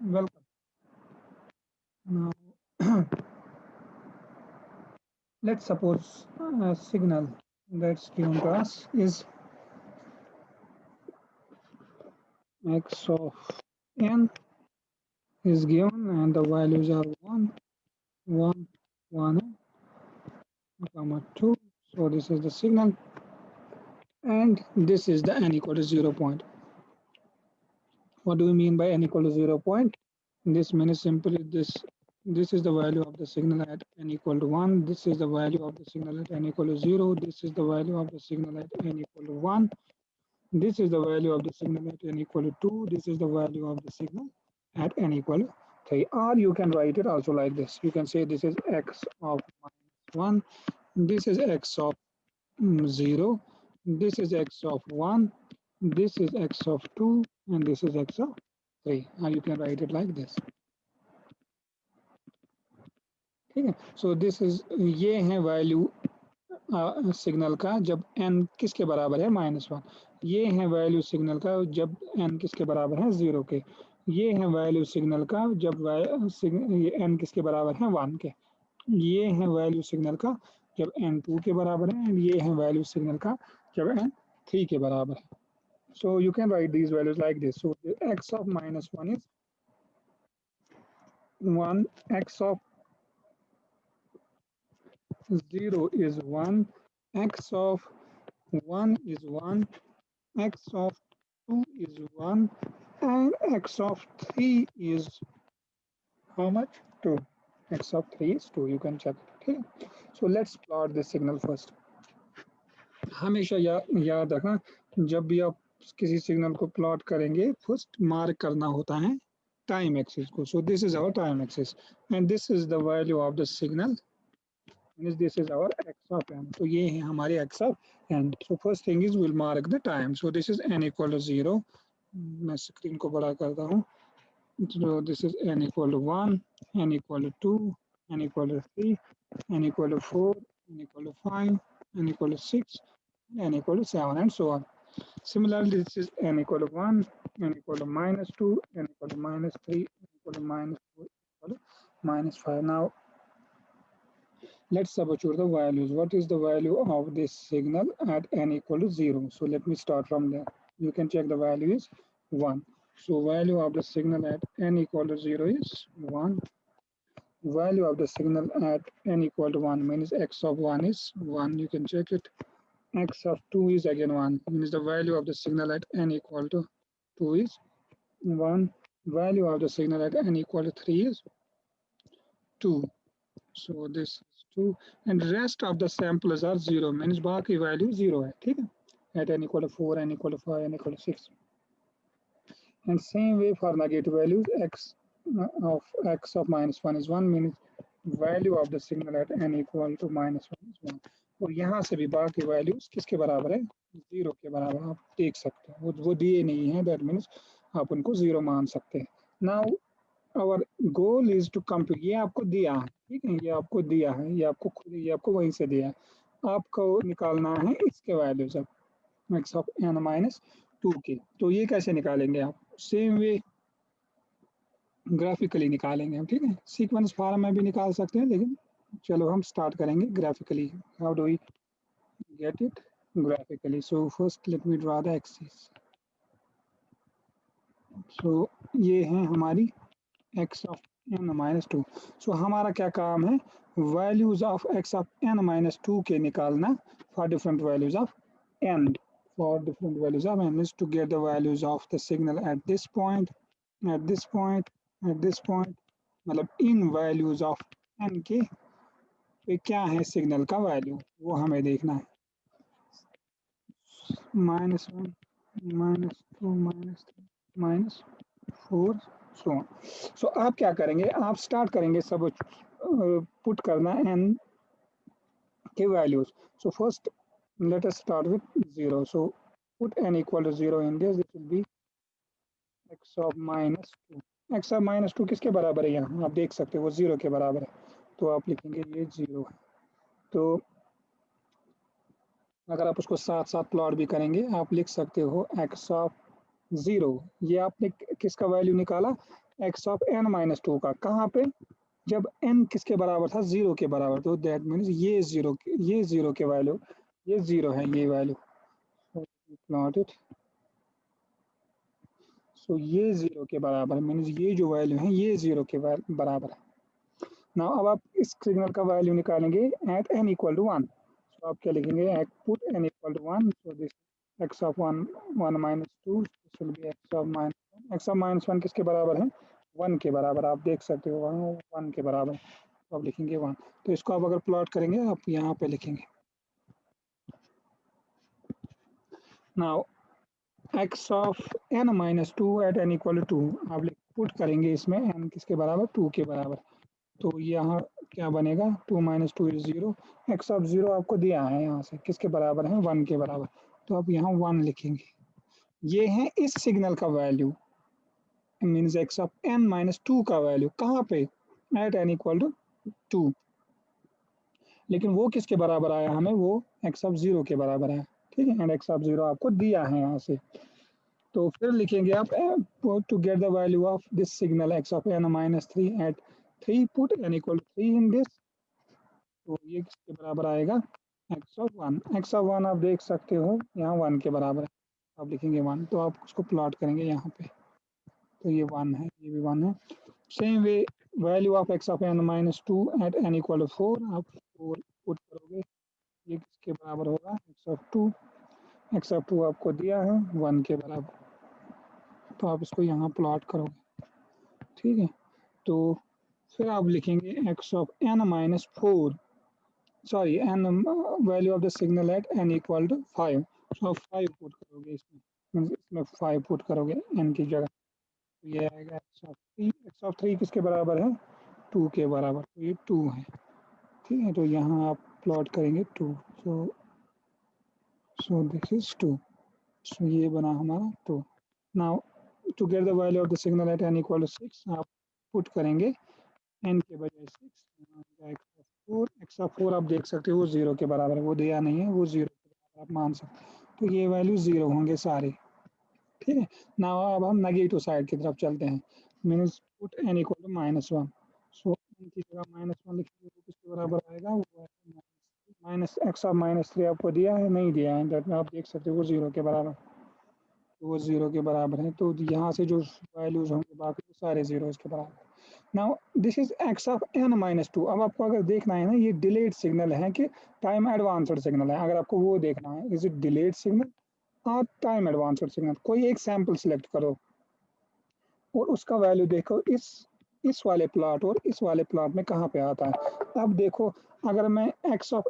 Welcome. Now, let's suppose a signal that's given to us is x of n is given and the values are 1, 1, 1, comma 2. So this is the signal and this is the n equal to 0 point. What do we mean by n equal to 0 point? This means simply this is the value of the signal at n equal to 1. This is the value of the signal at n equal to 0. This is the value of the signal at n equal to 1. This is the value of the signal at n equal to 2. This is the value of the signal at n equal to 3. Or you can write it also like this. You can say this is x of minus 1. This is x of 0. This is x of 1. This is x of 2. And this is x of 3. Or you can write it like this. ठीक है. So this is ये है value signal का जब n किसके बराबर है -1. ये है वैल्यू सिग्नल का जब n किसके बराबर है 0 के. ये है वैल्यू सिग्नल का जब ये n किसके बराबर है 1 के. ये है वैल्यू सिग्नल का जब n 2 के बराबर है. ये है वैल्यू सिग्नल का जब n 3 के बराबर है. So you can write these values like this. So x of -1 is 1, x of 0 is 1, x of 1 is 1, x of 2 is 1, and x of 3 is how much? 2. X of 3 is 2. You can check it. Okay. So let's plot this signal first. हमेशा याद रखना जब भी आप किसी signal को plot करेंगे first mark करना होता है टाइम एक्सिस को. So this is our time axis and this is the value of the signal. This is our x of n. So ये है हमारे x of n. So first thing is we'll mark the time. So this is n equal to 0. मैं screen को बड़ा करता हूँ. So this is n equal to 1, n equal to 2, n equal to 3, n equal to 4, n equal to 5, n equal to 6, n equal to 7, and so on. Similarly, this is n equal to 1, n equal to -2, n equal to -3, n equal to -4, equal to -5. Now let's substitute the values. What is the value of this signal at n equal to 0? So let me start from there. You can check the value is 1. So value of the signal at n equal to 0 is 1. Value of the signal at n equal to 1 means x of 1 is 1. You can check it. X of 2 is again 1. Means the value of the signal at n equal to 2 is 1. Value of the signal at n equal to 3 is 2. So this is 2 and rest of the samples are 0 means बाकी value 0 है. ठीक है. At n equal to 4, n equal to 5, n equal to 6. And same way for negative values x of -1 is 1 means value of the signal at n equal to -1 is 1. और यहाँ से भी बाकी values किसके बराबर है 0 के बराबर. आप देख सकते हैं वो दिए नहीं है. That means आप उनको 0 मान सकते हैं. Now our goal is to compute. ये आपको दिया है. ठीक है. ये आपको दिया है. ये आपको वहीं से दिया है. आपको निकालना है इसके वैल्यूज अब x of n -2 के. तो ये कैसे निकालेंगे आप सेम वे ग्राफिकली निकालेंगे हम. ठीक है. सीक्वेंस फॉर्म में भी निकाल सकते हैं लेकिन चलो हम स्टार्ट करेंगे graphically. How do we get it graphically? So first let me draw the axis. So ये है हमारी x of n -2. सो हमारा क्या काम है values of x of n -2 के निकालना for different values of n. For different values of n is to get the values of the signal at this point, at this point, at this point. मतलब इन values of n के पे क्या है signal का value वो हमें देखना है. -1, -2, -3, -4 सो ऑन. सो आप क्या करेंगे आप स्टार्ट करेंगे सब पुट करना n के values. So first let us start with 0. So put n equal to 0 in this. This will be x of -2. x of -2 किसके बराबर है यहाँ आप देख सकते हो वो 0 के बराबर है. तो आप लिखेंगे ये 0 है. तो अगर आप उसको साथ साथ प्लॉट भी करेंगे आप लिख सकते हो x of 0. ये आपने किसका वैल्यू निकाला X of N minus two का, कहाँ पे, जब n किसके बराबर था, 0 के बराबर, तो दैट मीन्स ये 0 के वैल्यू, ये 0 है ये वैल्यू, प्लॉट इट, सो ये 0 के बराबर मीन्स ये जो वैल्यू है ये 0 के बराबर है। नाउ अब आप इस सिग्नल का वैल्यू निकालेंगे एट n इक्वल टू 1, तो आप क्या लिखेंगे, put n equal to 1, so this x of 1 minus 2, this will be x of minus 1 किसके बराबर है, 1 के बराबर, आप देख सकते हो वहाँ 1 के बराबर, तो आप लिखेंगे 1। तो इसको आप अगर प्लॉट करेंगे आप यहाँ पे लिखेंगे, now x of n minus 2 at n equal to 2, आप पुट करेंगे इसमें n किसके बराबर, 2 के बराबर, तो यहाँ क्या बनेगा, 2 माइनस 2 इज 0, एक्स ऑफ 0 आपको दिया है यहाँ से किसके बराबर है, 1 के बराबर, तो आप यहाँ 1 लिखेंगे। ये है इस सिग्नल का value, means x of n minus 2 का वैल्यू कहाँ पे, एट n इक्वल टू 2, लेकिन वो किसके बराबर आया हमें, वो एक्स ऑफ 0 के बराबर है, ठीक है, एंड एक्स ऑफ 0 आपको दिया है यहाँ से। तो फिर लिखेंगे आप, to get the value of this signal X of n minus 3 at 3, put n equal to 3 in this, तो ये किसके बराबर आएगा, एक्स ऑफ 1, एक्स ऑफ 1 आप देख सकते हो यहाँ 1 के बराबर है, आप लिखेंगे 1, तो आप उसको प्लॉट करेंगे यहाँ पे, तो ये 1 है, ये भी 1 है। Same way value of X of n minus 2 at n equal to 4, आप 4 पुट करोगे, ये किसके बराबर होगा, एक्स ऑफ 2, एक्स ऑफ 2 आपको दिया है 1 के बराबर, तो आप इसको यहाँ प्लॉट करोगे, ठीक है। तो फिर आप लिखेंगे X of n minus 4, sorry n value of the signal at n equal to 5, so 5 put करोगे इसमें 5 पुट करोगे n की जगह, तो ये आएगा एक्स ऑफ 3 किसके बराबर है, 2 के बराबर, तो ये 2 है, ठीक है। तो यहाँ आप प्लॉट करेंगे 2, सो दिस इज 2, सो ये बना हमारा 2। Now to get the value of the signal at n equal to 6, आप पुट करेंगे n के बजाय 6, एक्स ऑफ 4 आप देख सकते हो वो 0 के बराबर है, वो दिया नहीं है, वो 0 के बराबर आप मान सकते, तो ये वैल्यू 0 होंगे सारे, ठीक है ना। अब हम नेगेटिव साइड की तरफ चलते हैं, means put n equal to minus 1, so n की जगह माइनस 1 लिखेंगे, वो किसके बराबर आएगा, वो माइनस एक्स ऑफ माइनस 3 आपको दिया है, नहीं दिया है, दैट में आप देख सकते हो वो 0 के बराबर, तो वो 0 के बराबर है, तो यहाँ से जो वैल्यूज होंगे बाकी वो सारे 0 के बराबर। Now this is x of n minus 2, अब आपको अगर देखना है ना ये डिलेड सिग्नल है कि टाइम एडवांस्ड सिग्नल है, अगर आपको वो देखना है इज इट डिलेड सिग्नल और टाइम एडवांस्ड सिग्नल, कोई एक सैंपल सिलेक्ट करो और उसका वैल्यू देखो इस वाले प्लॉट और इस वाले प्लॉट में कहाँ पे आता है। अब देखो अगर मैं एक्स ऑफ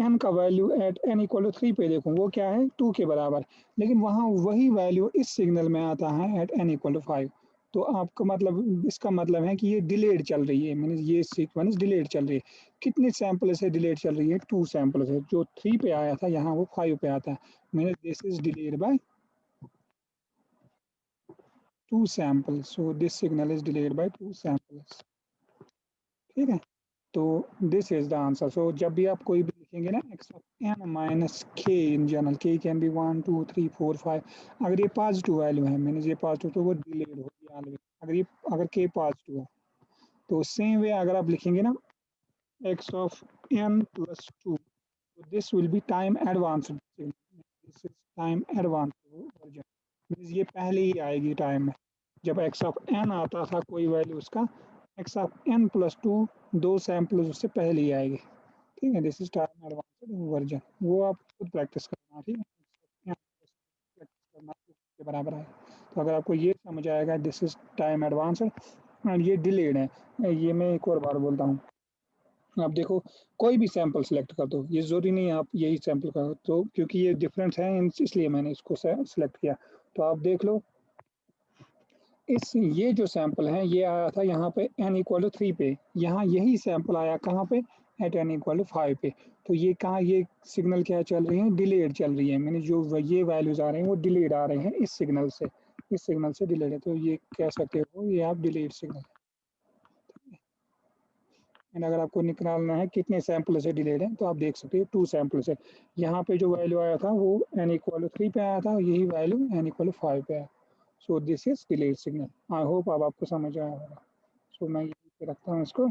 n का value at n equal to 3 पे देखूँ, वो क्या है 2 के बराबर, लेकिन वहाँ वही वैल्यू इस सिग्नल में आता है एट n इक्वल टू 5, तो आपका मतलब इसका मतलब है कि ये डिलेड चल रही है, मीन्स ये सीक्वेंस डिलेड चल रही है। कितने सैंपल से डिलेड चल रही है, 2 सैंपल से, जो 3 पे आया था यहाँ वो 5 पे आता है, means this is delayed by 2 samples, so this signal is delayed by 2 samples, ठीक है। तो दिस इज द आंसर। सो जब भी आप कोई भी लिखेंगे ना x of n minus k, in general k can be 1 2 3 4 5, अगर ये पॉजिटिव वैल्यू है मीन्स ये पॉजिटिव, तो वो डिलेड होगी ऑलवेज, अगर k पॉजिटिव है। तो सेम वे अगर आप लिखेंगे ना x ऑफ n प्लस 2, तो this will B time advanced, this is time advanced version, means ये पहले ही आएगी टाइम में, जब एक्स ऑफ n आता था कोई वैल्यू उसका, x of n plus 2 2 sample उससे पहले ही आएगी, ठीक है। This is time advanced version, वो आप खुद प्रैक्टिस करना, ठीक है, प्रैक्टिस करना के बराबर है। तो अगर आपको ये समझ आएगा दिस इज टाइम एडवांस्ड और ये डिलेड है, ये मैं एक और बार बोलता हूँ, आप देखो कोई भी सैंपल सेलेक्ट कर दो, ये जरूरी नहीं आप यही सैंपल करो, तो क्योंकि ये डिफरेंस है इसलिए मैंने इसको सेलेक्ट किया। तो आप देख लो ये जो सैंपल है ये आया था यहाँ पे n इक्वल टू 3 पे, यहाँ यही सैंपल आया कहाँ पे, एट n इक्वल टू 5 पे, तो ये कहाँ, ये सिग्नल क्या चल रही है, डिलेड चल रही है, मैंने जो ये वैल्यूज आ रहे हैं वो डिलेड आ रहे हैं इस सिग्नल से डिलेड है, तो ये कह सकते हो ये आप डिलेड सिग्नल। एंड अगर आपको निकालना है कितने सैंपल से डिलेड है, तो आप देख सकते हो 2 सैंपल से, यहाँ पे जो वैल्यू आया था वो n इक्वल टू 3 पे आया था, यही वैल्यू n इक्वल टू 5 पे आया, so this is delayed signal. I hope अब आपको समझ आया होगा। सो मैं यहीं पे रखता हूँ इसको।